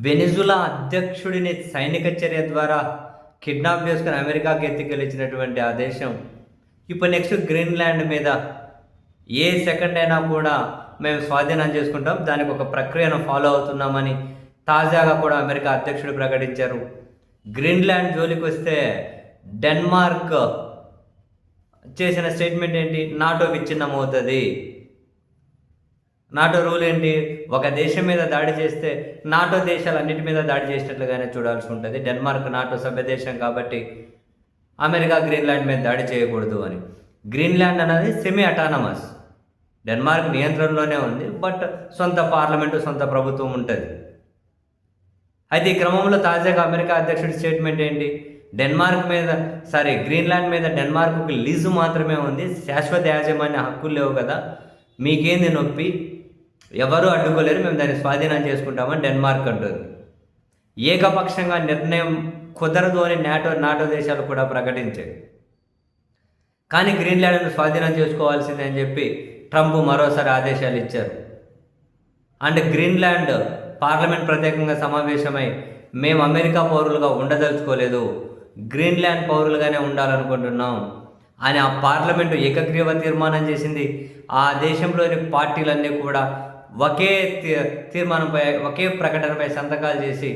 Venezuela అధ్యక్షుడిని సైనిక చర్య ద్వారా కిడ్నాప్ చేసుకుని అమెరికాకి ఎత్తుకెళ్ళించినటువంటి ఆ దేశం ఇప్పుడు నెక్స్ట్ గ్రీన్లాండ్ మీద ఏ సెకండ్ అయినా కూడా మేము స్వాధీనం చేసుకుంటాం, దానికి ఒక ప్రక్రియను ఫాలో అవుతున్నామని తాజాగా కూడా అమెరికా అధ్యక్షుడు ప్రకటించారు. గ్రీన్లాండ్ జోలికి వస్తే డెన్మార్క్ చేసిన స్టేట్మెంట్ ఏంటి? నాటో విచ్ఛిన్నమవుతుంది. నాటో రూల్ ఏంటి? ఒక దేశం మీద దాడి చేస్తే నాటో దేశాలన్నిటి మీద దాడి చేసినట్లుగానే చూడాల్సి ఉంటుంది. డెన్మార్క్ నాటో సభ్య దేశం కాబట్టి అమెరికా గ్రీన్లాండ్ మీద దాడి చేయకూడదు అని. గ్రీన్లాండ్ అనేది సెమీ అటానమస్, డెన్మార్క్ నియంత్రణలోనే ఉంది, బట్ సొంత పార్లమెంటు సొంత ప్రభుత్వం ఉంటుంది. అయితే ఈ క్రమంలో తాజాగా అమెరికా అధ్యక్షుడి స్టేట్మెంట్ ఏంటి? గ్రీన్లాండ్ మీద డెన్మార్క్కి లీజు మాత్రమే ఉంది, శాశ్వత యాజమాన్య హక్కులు లేవు కదా, మీకేంది నొప్పి, ఎవరు అడ్డుకోలేరు, మేము దాన్ని స్వాధీనం చేసుకుంటామని డెన్మార్క్ అంటుంది. ఏకపక్షంగా నిర్ణయం కుదరదు అని నాటో దేశాలు కూడా ప్రకటించాయి. కానీ గ్రీన్లాండ్ను స్వాధీనం చేసుకోవాల్సిందే అని చెప్పి ట్రంప్ మరోసారి ఆదేశాలు ఇచ్చారు. అండ్ గ్రీన్లాండ్ పార్లమెంట్ ప్రత్యేకంగా సమావేశమై మేము అమెరికా పౌరులుగా ఉండదలుచుకోలేదు, గ్రీన్లాండ్ పౌరులుగానే ఉండాలనుకుంటున్నాం అని ఆ పార్లమెంటు ఏకగ్రీవ తీర్మానం చేసింది. ఆ దేశంలోని పార్టీలన్నీ కూడా ఒకే తీర్మానంపై, ఒకే ప్రకటనపై సంతకాలు చేసి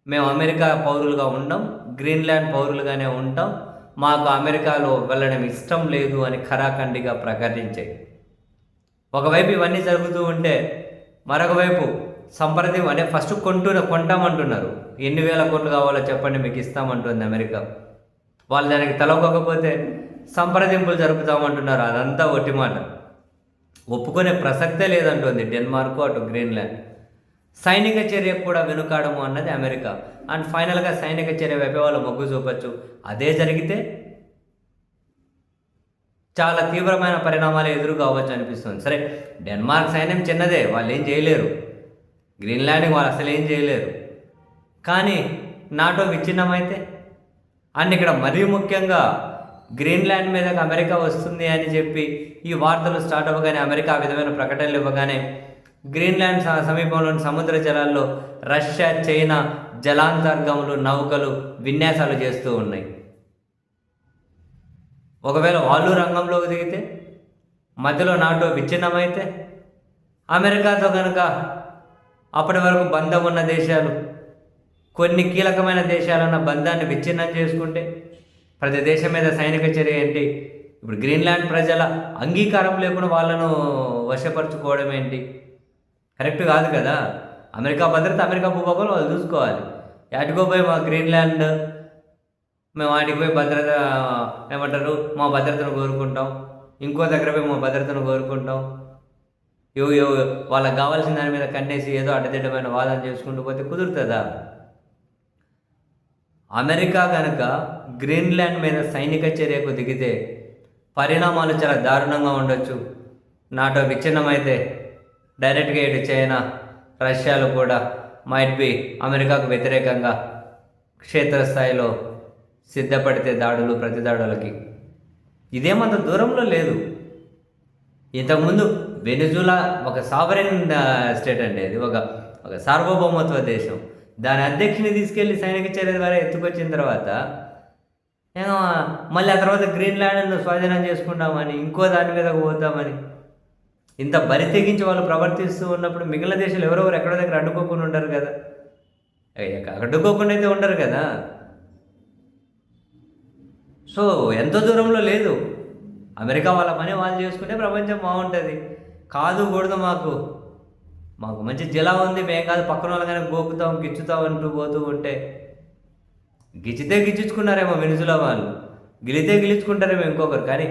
మేము అమెరికా పౌరులుగా ఉండం, గ్రీన్లాండ్ పౌరులుగానే ఉంటాం, మాకు అమెరికాలో వెళ్ళడం ఇష్టం లేదు అని ఖరాఖండిగా ప్రకటించాయి. ఒకవైపు ఇవన్నీ జరుగుతూ ఉంటే మరొక వైపు సంప్రదింపు అంటే ఫస్ట్ కొంటామంటున్నారు. ఎన్ని వేల కోట్లు కావాలో చెప్పండి, మీకు ఇస్తామంటుంది అమెరికా. వాళ్ళు దానికి తలవకపోతే సంప్రదింపులు జరుపుతామంటున్నారు. అదంతా ఒట్టి మాట, ఒప్పుకునే ప్రసక్తే లేదంటుంది డెన్మార్క్, అటు గ్రీన్లాండ్. సైనిక చర్యకు కూడా వెనుకాడము అన్నది అమెరికా. అండ్ ఫైనల్గా సైనిక చర్య వైపే వాళ్ళు మొగ్గు చూపచ్చు. అదే జరిగితే చాలా తీవ్రమైన పరిణామాలు ఎదురు కావచ్చు అనిపిస్తుంది. సరే, డెన్మార్క్ సైన్యం చిన్నదే, వాళ్ళు ఏం చేయలేరు, గ్రీన్లాండ్కి వాళ్ళు అసలు ఏం చేయలేరు. కానీ నాటో విచ్ఛిన్నమైతే, అండ్ ఇక్కడ మరీ ముఖ్యంగా గ్రీన్లాండ్ మీదకి అమెరికా వస్తుంది అని చెప్పి ఈ వార్తలు స్టార్ట్ అవ్వగానే, అమెరికా ఆ విధమైన ప్రకటనలు ఇవ్వగానే గ్రీన్లాండ్ సమీపంలోని సముద్ర జలాల్లో రష్యా, చైనా జలాంతర్గములు, నౌకలు విన్యాసాలు చేస్తూ ఉన్నాయి. ఒకవేళ వాళ్ళు రంగంలోకి దిగితే, మధ్యలో నాటో విచ్ఛిన్నమైతే, అమెరికాతో కనుక అప్పటి వరకు బంధం ఉన్న దేశాలు, కొన్ని కీలకమైన దేశాలన్న బంధాన్ని విచ్ఛిన్నం చేసుకుంటే ప్రతి దేశం మీద సైనిక చర్య ఏంటి? ఇప్పుడు గ్రీన్లాండ్ ప్రజల అంగీకారం లేకుండా వాళ్ళను వశపరుచుకోవడం ఏంటి? కరెక్ట్ కాదు కదా. అమెరికా భద్రత, అమెరికా భూభాగంలో వాళ్ళు చూసుకోవాలి. ఎటుకో పోయి మా గ్రీన్లాండ్, మేము వాటికి పోయి భద్రత ఏమంటారు, మా భద్రతను కోరుకుంటాం, ఇంకో దగ్గర పోయి మా భద్రతను కోరుకుంటాం, వాళ్ళకి కావాల్సిన దాని మీద కన్నేసి ఏదో అడ్డదిడ్డమైన వాదన చేసుకుంటూ పోతే కుదురుతుందా? అమెరికా కనుక గ్రీన్లాండ్ మీద సైనిక చర్యకు దిగితే పరిణామాలు చాలా దారుణంగా ఉండొచ్చు. నాటో విచ్ఛిన్నమైతే డైరెక్ట్గా ఇటు చైనా, రష్యాలు కూడా మైట్ బి అమెరికాకు వ్యతిరేకంగా క్షేత్రస్థాయిలో సిద్ధపడితే దాడులు, ప్రతిదాడులకి. ఇదేమంత దూరంలో లేదు. ఇంతకుముందు వెనిజులా ఒక సావరెన్ స్టేట్ అండి, అది ఒక సార్వభౌమత్వ దేశం. దాని అధ్యక్షుని తీసుకెళ్లి సైనిక చర్య ద్వారా ఎత్తుకొచ్చిన తర్వాత మళ్ళీ ఆ తర్వాత గ్రీన్లాండ్ను స్వాధీనం చేసుకుంటామని, ఇంకో దాని మీద పోతామని ఇంత బరి తెగించి వాళ్ళు ప్రవర్తిస్తూ ఉన్నప్పుడు మిగిలిన దేశాలు ఎవరెవరు ఎక్కడో దగ్గర అడ్డుకోకుండా ఉండరు కదా. అడ్డుకోకుండా అయితే ఉండరు కదా. సో ఎంతో దూరంలో లేదు. అమెరికా వాళ్ళ పని వాళ్ళు చేసుకుంటే ప్రపంచం బాగుంటుంది. కాదు కూడదు, మాకు మంచి జిలా ఉంది, మేము కాదు పక్కన వాళ్ళగానే గోకుతాం, గిచ్చుతాం అంటూ పోతూ ఉంటే, గిచ్చితే గిచ్చుకున్నారేమో వెనిజులా వాళ్ళు, గిలితే గిలుచుకుంటారేమో ఇంకొకరు. కానీ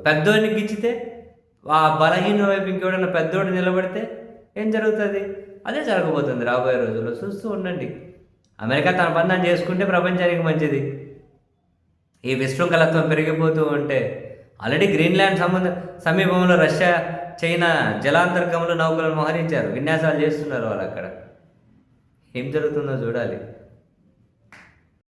పెద్దోడిని గిచ్చితే, ఆ బలహీన వైపు ఇంకెవడన్నా పెద్దోడు నిలబడితే ఏం జరుగుతుంది? అదే జరగబోతుంది రాబోయే రోజుల్లో. చూస్తూ ఉండండి. అమెరికా తన పని చేసుకుంటే ప్రపంచానికి మంచిది. ఈ విశృంఖలత్వం పెరిగిపోతూ ఉంటే, ఆల్రెడీ గ్రీన్లాండ్ సమీపంలో రష్యా, చైనా జలాంతర్గములు, నౌకలను మోహరించారు, విన్యాసాలు చేస్తున్నారు వాళ్ళు. అక్కడ ఏం జరుగుతుందో చూడాలి.